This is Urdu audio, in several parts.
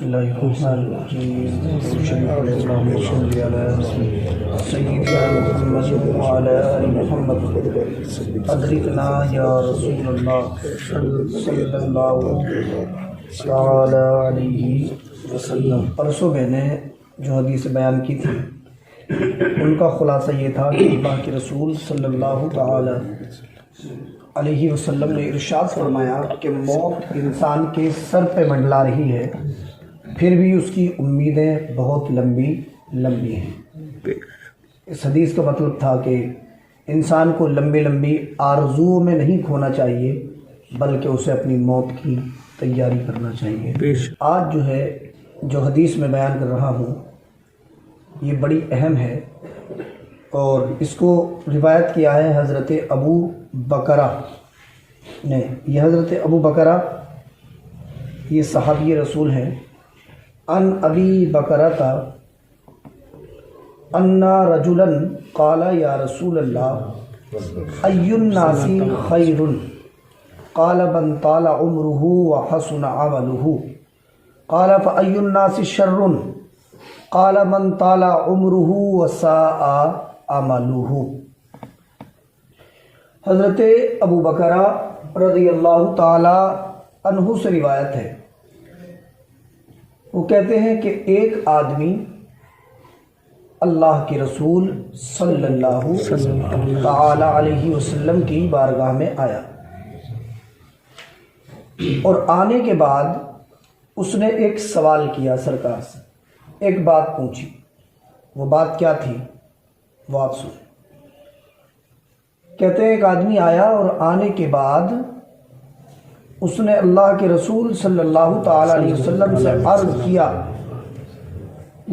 بسم اللہ الرحمن الرحیم صلی علی سیدنا محمد وعلی آل محمد ادرکنا یا رسول اللہ صلی اللہ تعالی علیہ وسلم۔ پرسوں میں نے جو حدیث بیان کی تھی ان کا خلاصہ یہ تھا کہ اللہ کے رسول صلی اللہ تعالی علیہ وسلم نے ارشاد فرمایا کہ موت انسان کے سر پہ منڈلا رہی ہے، پھر بھی اس کی امیدیں بہت لمبی لمبی ہیں۔ اس حدیث کا مطلب تھا کہ انسان کو لمبی آرزوؤں میں نہیں کھونا چاہیے، بلکہ اسے اپنی موت کی تیاری کرنا چاہیے۔ آج جو حدیث میں بیان کر رہا ہوں یہ بڑی اہم ہے، اور اس کو روایت کیا ہے حضرت ابو بکرہ نے۔ یہ حضرت ابو بکرہ یہ صحابی رسول ہیں۔ ان ابی بکرہ ان رجلا قال یا رسول اللہ ای الناس خیر قال من طال عمره وحسن عمله قال فای الناس شر قال من طال عمره وساء عمله۔ حضرت ابو بکرہ رضی اللہ تعالی عنہ سے روایت ہے، وہ کہتے ہیں کہ ایک آدمی اللہ کے رسول صلی اللہ تعالی علیہ وسلم کی بارگاہ میں آیا، اور آنے کے بعد اس نے ایک سوال کیا سرکار سے، ایک بات پوچھی۔ وہ بات کیا تھی وہ آپ سنیں۔ کہتے ہیں ایک آدمی آیا اور آنے کے بعد اس نے اللہ کے رسول صلی اللہ تعالی علیہ وسلم سے عرض کیا،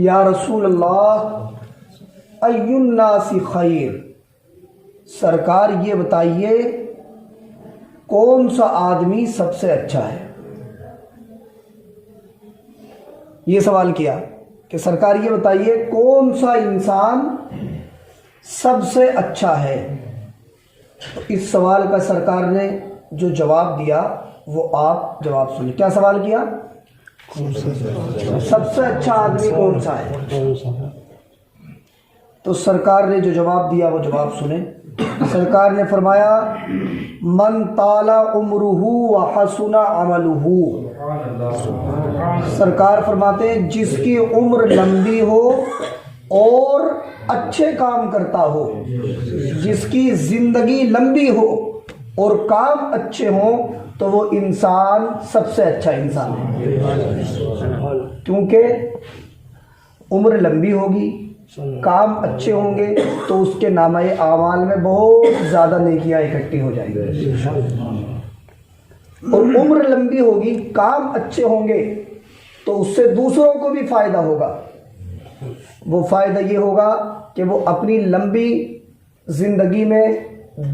یا رسول اللہ ای الناس خیر، سرکار یہ بتائیے کون سا آدمی سب سے اچھا ہے۔ یہ سوال کیا کہ سرکار یہ بتائیے کون سا انسان سب سے اچھا ہے۔ تو اس سوال کا سرکار نے جو جواب دیا وہ آپ جواب سنیں۔ کیا سوال کیا؟ سب سے اچھا آدمی کون سا ہے؟ تو سرکار نے جو جواب دیا وہ جواب سنیں۔ سرکار نے فرمایا من طال عمرہ وحسن عملہ، سرکار فرماتے ہیں جس کی عمر لمبی ہو اور اچھے کام کرتا ہو، جس کی زندگی لمبی ہو اور کام اچھے ہوں، تو وہ انسان سب سے اچھا انسان ہے۔ کیونکہ عمر لمبی ہوگی، کام اچھے ہوں گے، تو اس کے نامہ اعمال میں بہت زیادہ نیکیاں اکٹھی ہو جائیں گی، اور عمر لمبی ہوگی، کام اچھے ہوں گے، تو اس سے دوسروں کو بھی فائدہ ہوگا۔ وہ فائدہ یہ ہوگا کہ وہ اپنی لمبی زندگی میں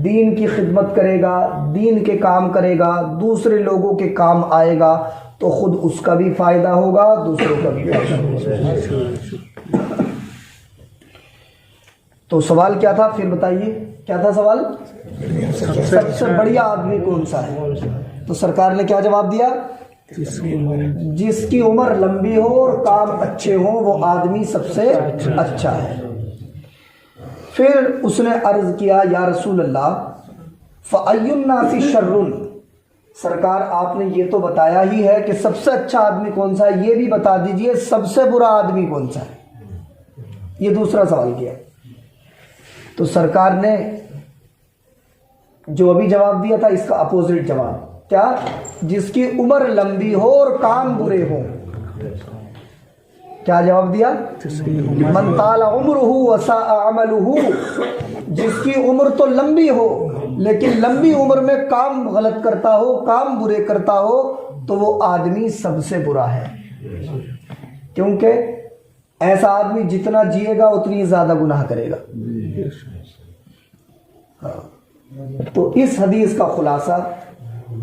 دین کی خدمت کرے گا، دین کے کام کرے گا، دوسرے لوگوں کے کام آئے گا، تو خود اس کا بھی فائدہ ہوگا، دوسروں کا بھی فائدہ ہوگا۔ تو سوال کیا تھا پھر بتائیے، کیا تھا سوال؟ سب سے بڑھیا آدمی کون سا ہے؟ تو سرکار نے کیا جواب دیا؟ جس کی عمر لمبی ہو اور کام اچھے ہوں وہ آدمی سب سے اچھا ہے۔ پھر اس نے عرض کیا یا رسول اللہ فأی الناس شر، سرکار آپ نے یہ تو بتایا ہی ہے کہ سب سے اچھا آدمی کون سا ہے، یہ بھی بتا دیجئے سب سے برا آدمی کون سا ہے۔ یہ دوسرا سوال کیا۔ تو سرکار نے جو ابھی جواب دیا تھا اس کا اپوزٹ جواب کیا؟ جس کی عمر لمبی ہو اور کام برے ہوں۔ کیا جواب دیا؟ من طال عمرہ وساء عملہ، جس کی عمر تو لمبی ہو لیکن لمبی عمر میں کام غلط کرتا ہو، کام برے کرتا ہو، تو وہ آدمی سب سے برا ہے۔ کیونکہ ایسا آدمی جتنا جیے گا اتنی زیادہ گناہ کرے گا۔ تو اس حدیث کا خلاصہ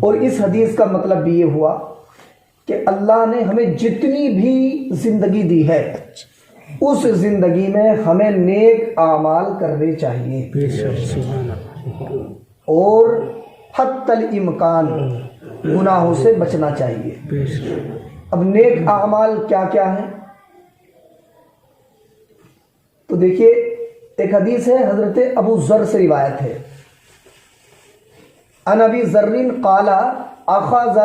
اور اس حدیث کا مطلب بھی یہ ہوا کہ اللہ نے ہمیں جتنی بھی زندگی دی ہے اس زندگی میں ہمیں نیک اعمال کرنے چاہیے، اور حتی الامکان گناہوں سے بچنا چاہیے۔ اب نیک اعمال کیا کیا ہیں؟ تو دیکھیے ایک حدیث ہے، حضرت ابو ذر سے روایت ہے، عن ابی ذر قال اخذ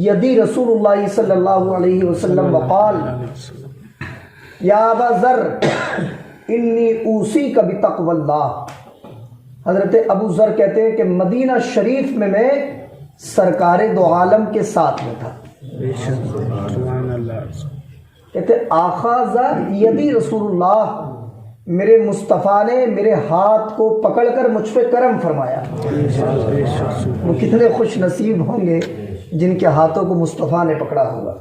یدی رسول اللہ صلی اللہ علیہ وسلم وقال یا ابا ذر انی اوصیک بتقوی اللہ۔ حضرت ابو ذر کہتے ہیں کہ مدینہ شریف میں سرکار دو عالم کے ساتھ میں تھا، کہتے اخذ یدی رسول اللہ، میرے مصطفیٰ نے میرے ہاتھ کو پکڑ کر مجھ پہ کرم فرمایا۔ وہ کتنے خوش نصیب ہوں گے جن کے ہاتھوں کو مصطفیٰ نے پکڑا ہوگا۔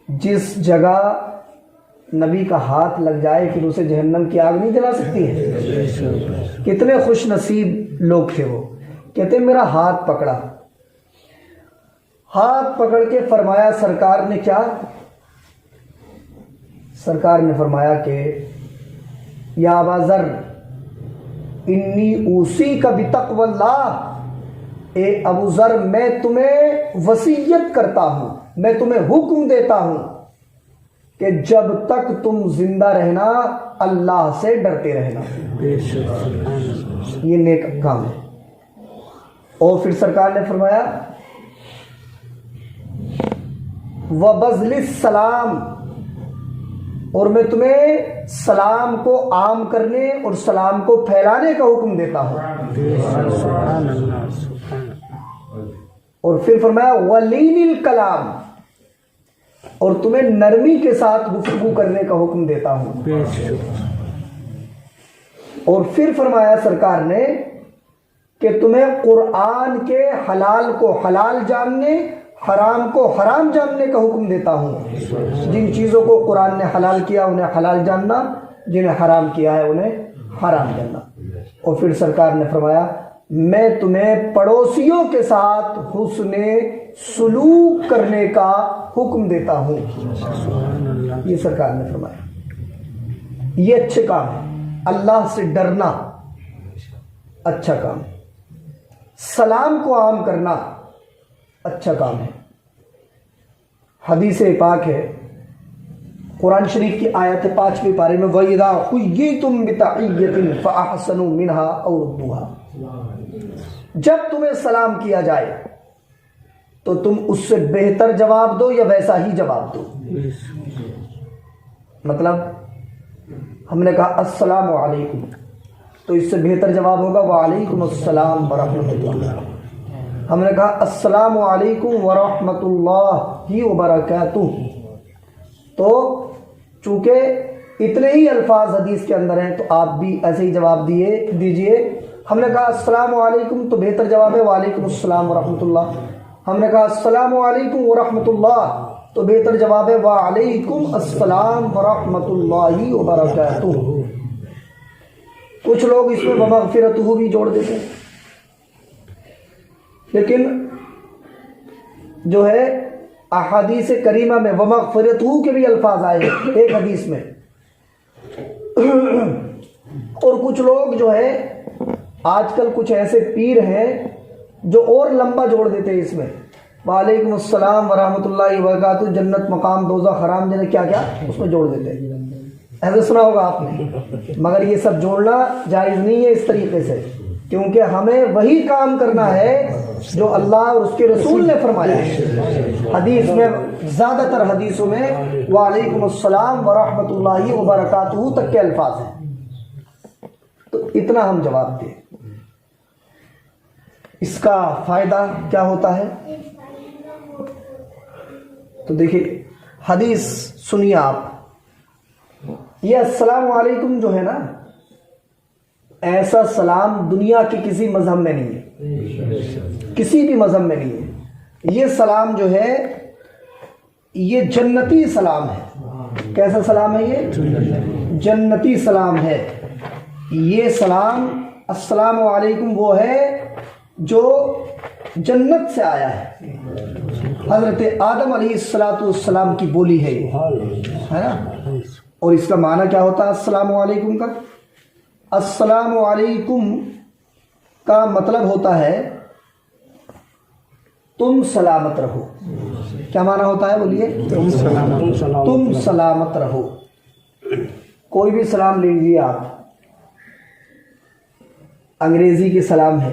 جس جگہ نبی کا ہاتھ لگ جائے پھر اسے جہنم کی آگ نہیں جلا سکتی ہے۔ کتنے خوش نصیب لوگ تھے وہ، کہتے میرا ہاتھ پکڑا، ہاتھ پکڑ کے فرمایا، سرکار نے کیا؟ سرکار نے فرمایا کہ یا ابا ذر انی اوصیک بتقوی اللہ، اے ابو ذر میں تمہیں وصیت کرتا ہوں، میں تمہیں حکم دیتا ہوں کہ جب تک تم زندہ رہنا اللہ سے ڈرتے رہنا۔ یہ نیک کام ہے۔ اور پھر سرکار نے فرمایا وبذل السلام، اور میں تمہیں سلام کو عام کرنے اور سلام کو پھیلانے کا حکم دیتا ہوں۔ اور پھر فرمایا ولین الکلام، اور تمہیں نرمی کے ساتھ گفتگو کرنے کا حکم دیتا ہوں۔ اور پھر فرمایا سرکار نے کہ تمہیں قرآن کے حلال کو حلال جاننے، حرام کو حرام جاننے کا حکم دیتا ہوں۔ جن چیزوں کو قرآن نے حلال کیا انہیں حلال جاننا، جنہیں حرام کیا ہے انہیں حرام جاننا۔ اور پھر سرکار نے فرمایا میں تمہیں پڑوسیوں کے ساتھ حسن سلوک کرنے کا حکم دیتا ہوں۔ یہ سرکار نے فرمایا۔ یہ اچھے کام ہے، اللہ سے ڈرنا اچھا کام ہے، سلام کو عام کرنا اچھا کام ہے۔ حدیث پاک ہے، قرآن شریف کی آیت 5ویں پارے میں وَإِذَا حُيِّيتُم بِتَحِيَّةٍ فَأَحْسِنُوا مِنْهَا أَوْ رُدُّوهَا، جب تمہیں سلام کیا جائے تو تم اس سے بہتر جواب دو یا ویسا ہی جواب دو۔ مطلب ہم نے کہا السلام علیکم تو اس سے بہتر جواب ہوگا وعلیکم السلام ورحمۃ اللہ۔ ہم نے کہا السلام علیکم ورحمۃ اللہ وبرکاتہ، تو چونکہ اتنے ہی الفاظ حدیث کے اندر ہیں تو آپ بھی ایسے ہی جواب دیجئے۔ ہم نے کہا السلام علیکم تو بہتر جواب ہے وعلیکم السلام ورحمۃ اللہ۔ ہم نے کہا السلام علیکم ورحمۃ اللہ تو بہتر جواب ہے وعلیکم السلام ورحمۃ اللہ وبرکاتہ۔ کچھ لوگ اس میں ومغفرتہ بھی جوڑ دیتے ہیں، لیکن جو ہے احادیث کریمہ میں ومغفرتہ کے بھی الفاظ آئے ہیں ایک حدیث میں۔ اور کچھ لوگ جو ہے آج کل کچھ ایسے پیر ہیں جو اور لمبا جوڑ دیتے ہیں اس میں، وعلیکم السلام ورحمۃ اللہ وبرکاتہ، جنت مقام دوزخ حرام جنہیں کیا کیا اس میں جوڑ دیتے ہیں۔ ایسے سنا ہوگا آپ نے، مگر یہ سب جوڑنا جائز نہیں ہے اس طریقے سے، کیونکہ ہمیں وہی کام کرنا ہے جو اللہ اور اس کے رسول نے فرمایا ہے۔ حدیث میں زیادہ تر حدیثوں میں وعلیکم السلام ورحمۃ اللہ وبرکاتہ تک کے الفاظ ہیں، تو اتنا ہم جواب دیں۔ اس کا فائدہ کیا ہوتا ہے؟ تو دیکھیے حدیث سنیے آپ، یہ السلام علیکم جو ہے نا، ایسا سلام دنیا کے کسی مذہب میں نہیں ہے، کسی بھی مذہب میں نہیں ہے۔ یہ سلام جو ہے یہ جنتی سلام ہے۔ کیسا سلام ہے یہ؟ جنتی سلام ہے۔ یہ سلام السلام علیکم وہ ہے جو جنت سے آیا ہے، حضرت آدم علیہ السلام کی بولی ہے یہ، ہے نا۔ اور اس کا معنی کیا ہوتا ہے السلام علیکم کا؟ السلام علیکم کا مطلب ہوتا ہے تم سلامت رہو. کیا معنی ہوتا ہے بولیے؟ تم سلامت رہو. کوئی بھی سلام لے لیجیے آپ. انگریزی کے سلام ہے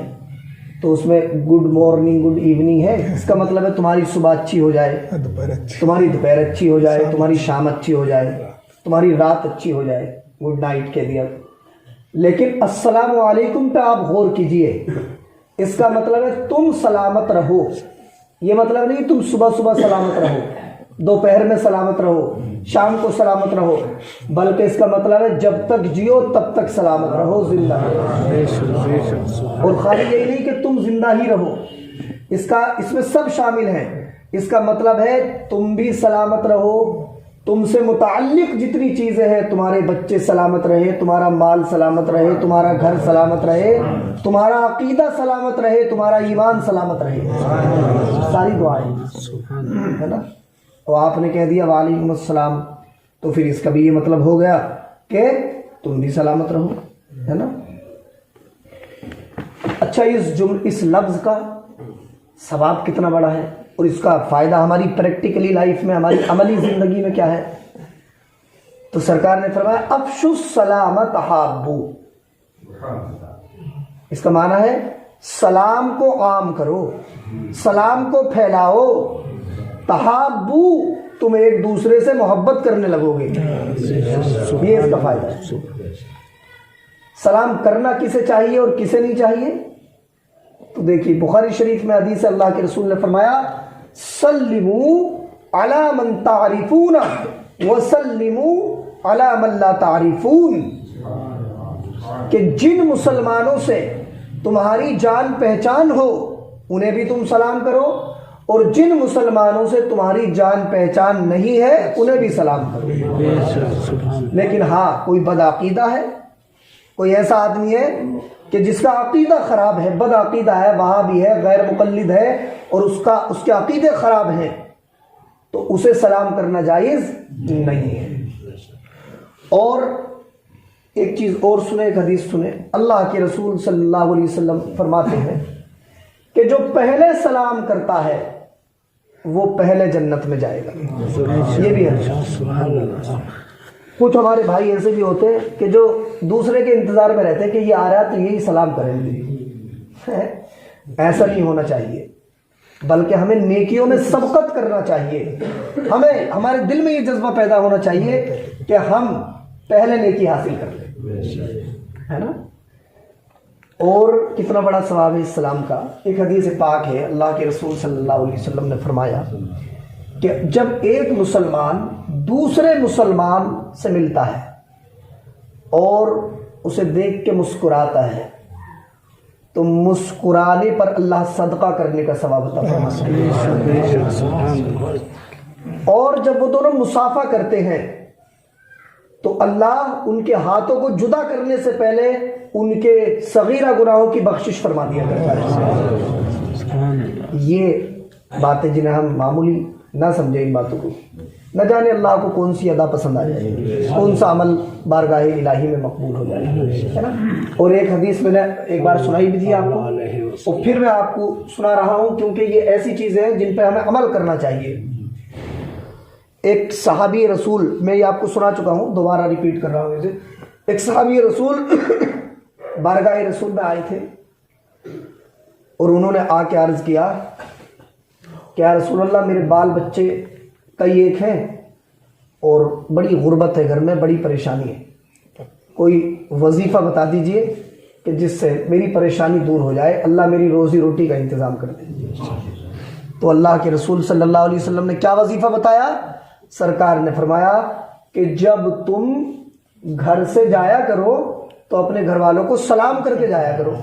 تو اس میں گڈ مارننگ گڈ ایوننگ ہے. اس کا مطلب ہے تمہاری صبح اچھی ہو جائے, تمہاری دوپہر اچھی ہو جائے, تمہاری شام اچھی ہو جائے, تمہاری رات اچھی ہو جائے. گڈ نائٹ کہہ دیا. لیکن السلام علیکم پہ آپ غور کیجئے. اس کا مطلب ہے تم سلامت رہو. یہ مطلب نہیں تم صبح صبح سلامت رہو, دوپہر میں سلامت رہو, شام کو سلامت رہو, بلکہ اس کا مطلب ہے جب تک جیو تب تک سلامت رہو, زندہ رہو. اور خالی یہی نہیں کہ تم زندہ ہی رہو, اس میں سب شامل ہیں. اس کا مطلب ہے تم بھی سلامت رہو, تم سے متعلق جتنی چیزیں ہیں, تمہارے بچے سلامت رہے, تمہارا مال سلامت رہے, تمہارا گھر سلامت رہے, تمہارا عقیدہ سلامت رہے, تمہارا ایمان سلامت رہے. ساری دعائیں ہے نا. تو آپ نے کہہ دیا وعلیکم السلام, تو پھر اس کا بھی یہ مطلب ہو گیا کہ تم بھی سلامت رہو, ہے نا. اچھا, اس لفظ کا ثواب کتنا بڑا ہے اور اس کا فائدہ ہماری پریکٹیکلی لائف میں, ہماری عملی زندگی میں کیا ہے؟ تو سرکار نے فرمایا افشوا السلام تحابوا. اس کا معنی ہے سلام کو عام کرو, سلام کو پھیلاؤ, تحابوا, تم ایک دوسرے سے محبت کرنے لگو گے. یہ اس کا فائدہ ہے. سلام کرنا کسے چاہیے اور کسے نہیں چاہیے؟ تو دیکھیے بخاری شریف میں حدیث اللہ کے رسول نے فرمایا سلموا علی من تعرفون وسلموا علی من لا تعرفون, کہ جن مسلمانوں سے تمہاری جان پہچان ہو انہیں بھی تم سلام کرو, اور جن مسلمانوں سے تمہاری جان پہچان نہیں ہے انہیں بھی سلام کرو. لیکن ہاں کوئی بدعقیدہ ہے, کوئی ایسا آدمی ہے کہ جس کا عقیدہ خراب ہے, بد عقیدہ ہے, وہابی ہے, غیر مقلد ہے, اور اس کے عقیدے خراب ہیں, تو اسے سلام کرنا جائز نہیں ہے. اور ایک چیز اور سنیں, ایک حدیث سنیں. اللہ کے رسول صلی اللہ علیہ وسلم فرماتے ہیں کہ جو پہلے سلام کرتا ہے وہ پہلے جنت میں جائے گا. یہ بھی ہے. کچھ ہمارے بھائی ایسے بھی ہوتے ہیں کہ جو دوسرے کے انتظار میں رہتے ہیں کہ یہ آ رہا ہے تو یہی سلام کریں گے. ایسا نہیں ہونا چاہیے, بلکہ ہمیں نیکیوں میں سبقت کرنا چاہیے. ہمیں ہمارے دل میں یہ جذبہ پیدا ہونا چاہیے کہ ہم پہلے نیکی حاصل کر لیں, ہے نا. اور کتنا بڑا ثواب ہے اس سلام کا. ایک حدیث پاک ہے, اللہ کے رسول صلی اللہ علیہ وسلم نے فرمایا کہ جب ایک مسلمان دوسرے مسلمان سے ملتا ہے اور اسے دیکھ کے مسکراتا ہے تو مسکرانے پر اللہ صدقہ کرنے کا ثواب عطا فرماتا ہے. اور جب وہ دونوں مصافحہ کرتے ہیں تو اللہ ان کے ہاتھوں کو جدا کرنے سے پہلے ان کے صغیرہ گناہوں کی بخشش فرما دیا کرتا ہے. یہ باتیں جنہیں ہم معمولی نہ سمجھیں, ان باتوں کو نہ جانے اللہ کو کون سی ادا پسند آ جائے, کون سا عمل بارگاہ الہی میں مقبول ہو جائے, ہے نا. اور ایک حدیث میں نے ایک بار سنائی بھی تھی آپ کو, اور پھر میں آپ کو سنا رہا ہوں کیونکہ یہ ایسی چیزیں ہیں جن پہ ہمیں عمل کرنا چاہیے. ایک صحابی رسول, میں یہ آپ کو سنا چکا ہوں, دوبارہ ریپیٹ کر رہا ہوں اسے. ایک صحابی رسول بارگاہ رسول میں آئے تھے اور انہوں نے آ کے عرض کیا کہ یا رسول اللہ میرے بال بچے کئی ایک ہیں اور بڑی غربت ہے گھر میں, بڑی پریشانی ہے, کوئی وظیفہ بتا دیجئے کہ جس سے میری پریشانی دور ہو جائے, اللہ میری روزی روٹی کا انتظام کر دے. تو اللہ کے رسول صلی اللہ علیہ وسلم نے کیا وظیفہ بتایا؟ سرکار نے فرمایا کہ جب تم گھر سے جایا کرو تو اپنے گھر والوں کو سلام کر کے جایا کرو,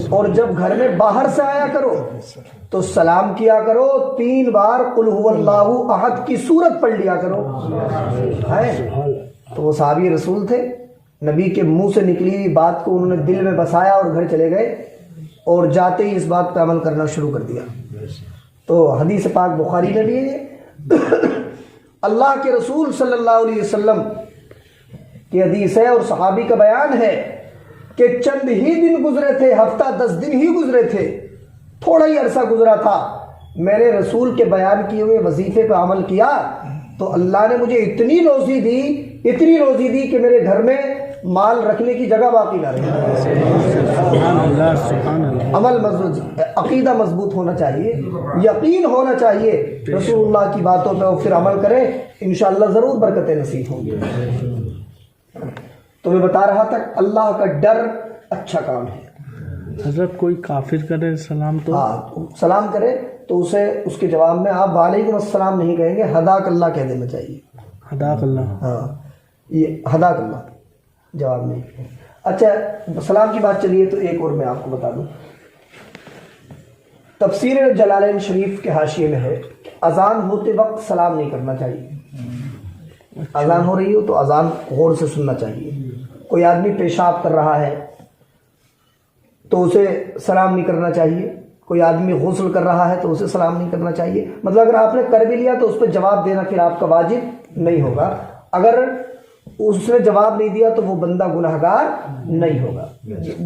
اور جب گھر میں باہر سے آیا کرو تو سلام کیا کرو, 3 بار قل هو اللہ احد کی سورت پڑھ لیا کرو. تو وہ صحابی رسول تھے, نبی کے منہ سے نکلی ہوئی بات کو انہوں نے دل میں بسایا اور گھر چلے گئے, اور جاتے ہی اس بات پہ عمل کرنا شروع کر دیا. تو حدیث پاک بخاری میں بھی ہے. اللہ کے رسول صلی اللہ علیہ وسلم کی حدیث ہے اور صحابی کا بیان ہے کہ چند ہی دن گزرے تھے, ہفتہ 10 دن ہی گزرے تھے تھوڑا ہی عرصہ گزرا تھا، میں نے رسول کے بیان کیے ہوئے وظیفے پہ عمل کیا تو اللہ نے مجھے اتنی روزی دی کہ میرے گھر میں مال رکھنے کی جگہ باقی نہ رہی۔ عمل مضبوط، عقیدہ مضبوط ہونا چاہیے، یقین ہونا چاہیے رسول اللہ کی باتوں پہ، اور پھر عمل کریں، انشاءاللہ ضرور برکتیں نصیب ہوں گی۔ تو میں بتا رہا تھا اللہ کا ڈر اچھا کام ہے۔ حضرت کوئی کافر کرے سلام تو سلام کرے تو اسے اس کے جواب میں آپ وعلیکم السلام نہیں کہیں گے، حداک اللہ کہہ دینا چاہیے۔ حداک اللہ، ہاں، یہ حداک اللہ جواب نہیں۔ اچھا سلام کی بات چلیے تو ایک اور میں آپ کو بتا دوں، تفسیر جلالین شریف کے حاشیے میں ہے کہ اذان ہوتے وقت سلام نہیں کرنا چاہیے۔ اذان ہو رہی ہو تو اذان غور سے سننا چاہیے۔ کوئی آدمی پیشاب کر رہا ہے تو اسے سلام نہیں کرنا چاہیے، کوئی آدمی غسل کر رہا ہے تو اسے سلام نہیں کرنا چاہیے۔ مطلب اگر آپ نے کر بھی لیا تو اس پہ جواب دینا پھر آپ کا واجب نہیں ہوگا، اگر اس نے جواب نہیں دیا تو وہ بندہ گناہگار نہیں ہوگا۔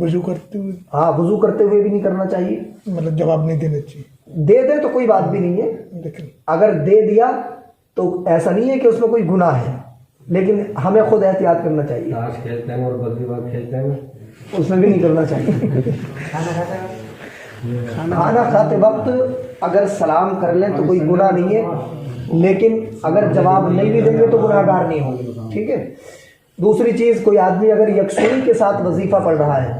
وضو کرتے ہوئے، ہاں وضو کرتے ہوئے بھی نہیں کرنا چاہیے، مطلب جواب نہیں دینا چاہیے۔ دے دے تو کوئی بات بھی نہیں ہے، لیکن اگر دے دیا تو ایسا نہیں ہے کہ اس میں کوئی گناہ ہے، لیکن ہمیں خود احتیاط کرنا چاہیے۔ تاش کھیلتے ہیں اور بکری باغ کھیلتے ہیں، اس میں بھی نہیں کرنا چاہیے۔ کھانا کھاتے وقت اگر سلام کر لیں تو کوئی گناہ نہیں ہے، لیکن اگر جواب نہیں بھی دیں گے تو گناہ گار نہیں ہوں گے، ٹھیک ہے۔ دوسری چیز، کوئی آدمی اگر یکسوئی کے ساتھ وظیفہ پڑھ رہا ہے،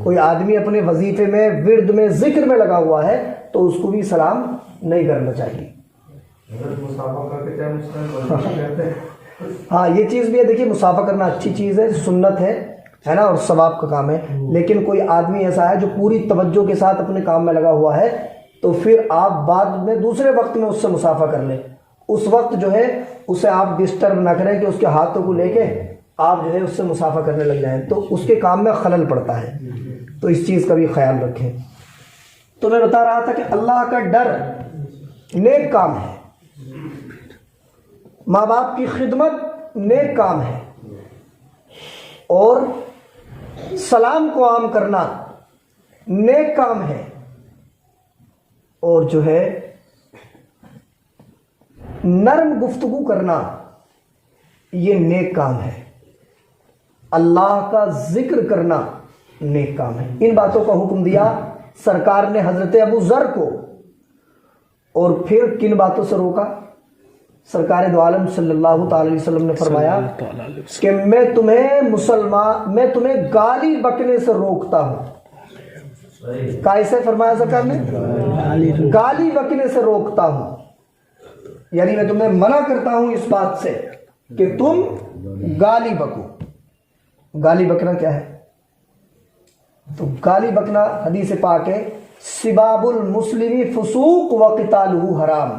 کوئی آدمی اپنے وظیفے میں، ورد میں، ذکر میں لگا ہوا ہے تو اس کو بھی سلام نہیں کرنا چاہیے۔ ہاں یہ چیز بھی ہے، دیکھیے مسافہ کرنا اچھی چیز ہے، سنت ہے نا، اور ثواب کا کام ہے، لیکن کوئی آدمی ایسا ہے جو پوری توجہ کے ساتھ اپنے کام میں لگا ہوا ہے تو پھر آپ بعد میں دوسرے وقت میں اس سے مسافہ کر لیں، اس وقت جو ہے اسے آپ ڈسٹرب نہ کریں کہ اس کے ہاتھوں کو لے کے آپ جو ہے اس سے مسافہ کرنے لگ جائیں تو اس کے کام میں خلل پڑتا ہے، تو اس چیز کا بھی خیال رکھیں۔ تو میں بتا رہا تھا کہ اللہ کا ڈر نیک کام ہے، ماں باپ کی خدمت نیک کام ہے، اور سلام کو عام کرنا نیک کام ہے، اور جو ہے نرم گفتگو کرنا یہ نیک کام ہے، اللہ کا ذکر کرنا نیک کام ہے۔ ان باتوں کا حکم دیا سرکار نے حضرت ابو ذر کو، اور پھر کن باتوں سے روکا؟ سرکار دو عالم صلی اللہ تعالی علیہ وسلم نے فرمایا کہ میں تمہیں گالی بکنے سے روکتا ہوں۔ کیسے فرمایا سرکار نے؟ گالی بکنے سے روکتا ہوں، یعنی میں تمہیں منع کرتا ہوں اس بات سے کہ تم گالی بکو۔ گالی بکنا کیا ہے؟ تو گالی بکنا حدیث پاک ہے، سباب المسلم فسوق وقتالہ حرام،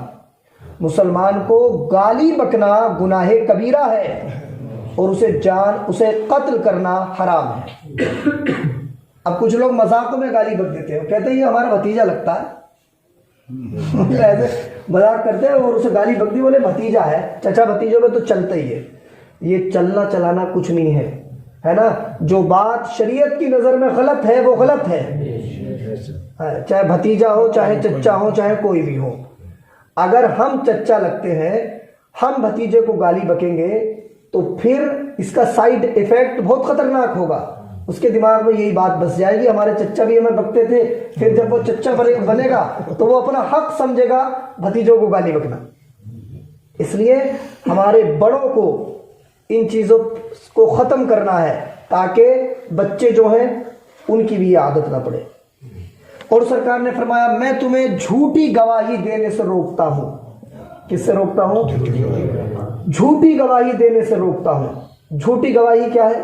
مسلمان کو گالی بکنا گناہ کبیرہ ہے اور اسے قتل کرنا حرام ہے۔ اب کچھ لوگ مذاقوں میں گالی بک دیتے ہیں، کہتے ہیں یہ ہمارا بھتیجا لگتا ہے، ایسے مذاق کرتے ہیں اور اسے گالی بک دی، بولے بھتیجا ہے، چچا بھتیجوں میں تو چلتا ہی ہے۔ یہ چلنا چلانا کچھ نہیں ہے نا، جو بات شریعت کی نظر میں غلط ہے وہ غلط ہے، چاہے بھتیجا ہو، چاہے چچا ہو، چاہے کوئی بھی ہو۔ اگر ہم چچا لگتے ہیں، ہم بھتیجے کو گالی بکیں گے تو پھر اس کا سائیڈ ایفیکٹ بہت خطرناک ہوگا، اس کے دماغ میں یہی بات بس جائے گی ہمارے چچا بھی ہمیں بکتے تھے، پھر جب وہ چچا بنے گا تو وہ اپنا حق سمجھے گا بھتیجوں کو گالی بکنا۔ اس لیے ہمارے بڑوں کو ان چیزوں کو ختم کرنا ہے تاکہ بچے جو ہیں ان کی بھی یہ عادت نہ پڑے۔ اور سرکار نے فرمایا میں تمہیں جھوٹی گواہی دینے سے روکتا ہوں۔ کس سے روکتا ہوں؟ جھوٹی گواہی دینے سے روکتا ہوں۔ جھوٹی گواہی کیا ہے؟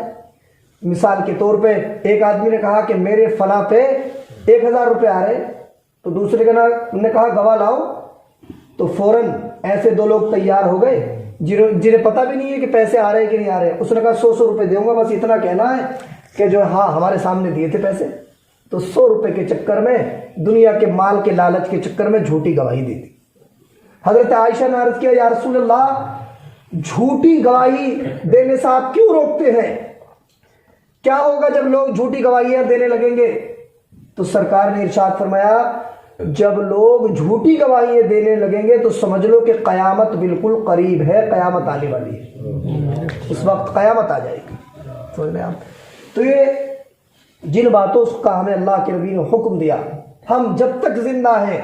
مثال کے طور پہ ایک آدمی نے کہا کہ میرے فلاں پہ 1000 روپے آ رہے، تو دوسرے نے کہا گواہ لاؤ، تو فوراً ایسے دو لوگ تیار ہو گئے جنہیں پتہ بھی نہیں ہے کہ پیسے آ رہے کہ نہیں آ رہے۔ اس نے کہا 100 روپے دوں گا، بس اتنا کہنا ہے کہ جو ہاں ہمارے سامنے دیے تھے پیسے، تو 100 روپے کے چکر میں، دنیا کے مال کے لالچ کے چکر میں جھوٹی گواہی دی تھی۔ حضرت عائشہ نے عرض کیا یا رسول اللہ جھوٹی گواہی دینے سے آپ کیوں روکتے ہیں؟ کیا ہوگا جب لوگ جھوٹی گواہیاں دینے لگیں گے؟ تو سرکار نے ارشاد فرمایا جب لوگ جھوٹی گواہیاں دینے لگیں گے تو سمجھ لو کہ قیامت بالکل قریب ہے، قیامت آنے والی ہے، اس وقت قیامت آ جائے گی۔ سمجھ میں آپ؟ تو یہ جن باتوں کا ہمیں اللہ کے نبی نے حکم دیا، ہم جب تک زندہ ہیں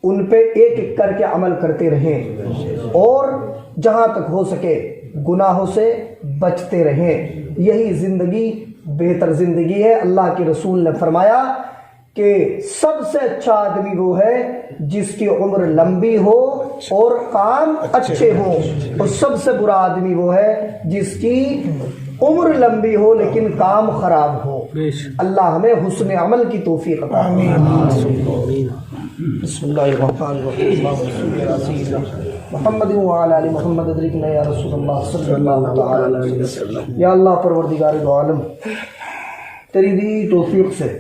ان پہ ایک ایک کر کے عمل کرتے رہیں اور جہاں تک ہو سکے گناہوں سے بچتے رہیں، یہی زندگی بہتر زندگی ہے۔ اللہ کے رسول نے فرمایا کہ سب سے اچھا آدمی وہ ہے جس کی عمر لمبی ہو اور کام اچھے ہوں، اور سب سے برا آدمی وہ ہے جس کی عمر لمبی ہو لیکن کام خراب ہو۔ اللہ ہمیں حسن عمل کی توفیق عطا فرمائے۔ بسم اللہ الرحمن الرحیم، اللہم صل علی سیدنا محمد وعلی آل محمد ادرکنا یا رسول اللہ صلی اللہ تعالی علیہ وسلم۔ یا اللہ پروردگار دو عالم، تیری دی توفیق سے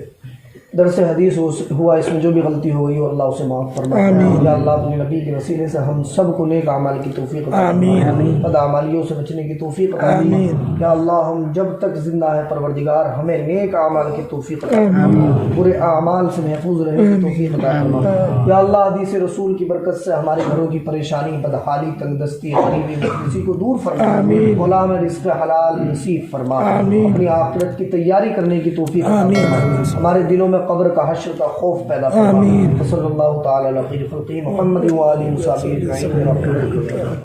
درس حدیث ہوا، اس میں جو بھی غلطی ہو گئی ہو اللہ اسے معاف فرما۔ یا اللہ اپنے نبی کے وسیلے سے ہم سب کو نیک اعمال کی توفیق عطا فرما، بد اعمالیوں سے بچنے کی توفیق عطا فرما۔ یا اللہ ہم جب تک زندہ ہیں پروردگار ہمیں نیک اعمال کی توفیق عطا فرما، برے اعمال سے محفوظ رہنے کی توفیق عطا فرما۔ یا اللہ حدیث رسول کی برکت سے ہمارے گھروں کی پریشانی، بدحالی، تنگ دستی، غریبی، کسی کو دور فرما۔ مولا ہمیں رزق حلال نصیب فرما، اپنی آخرت کی تیاری کرنے کی توفیق عطا فرما، ہمارے دلوں میں قبر کا حشر کا خوف پیدا فرما۔ صلی اللہ تعالی علی خیر خلقہ محمد و آلہ و صحبہ اجمعین۔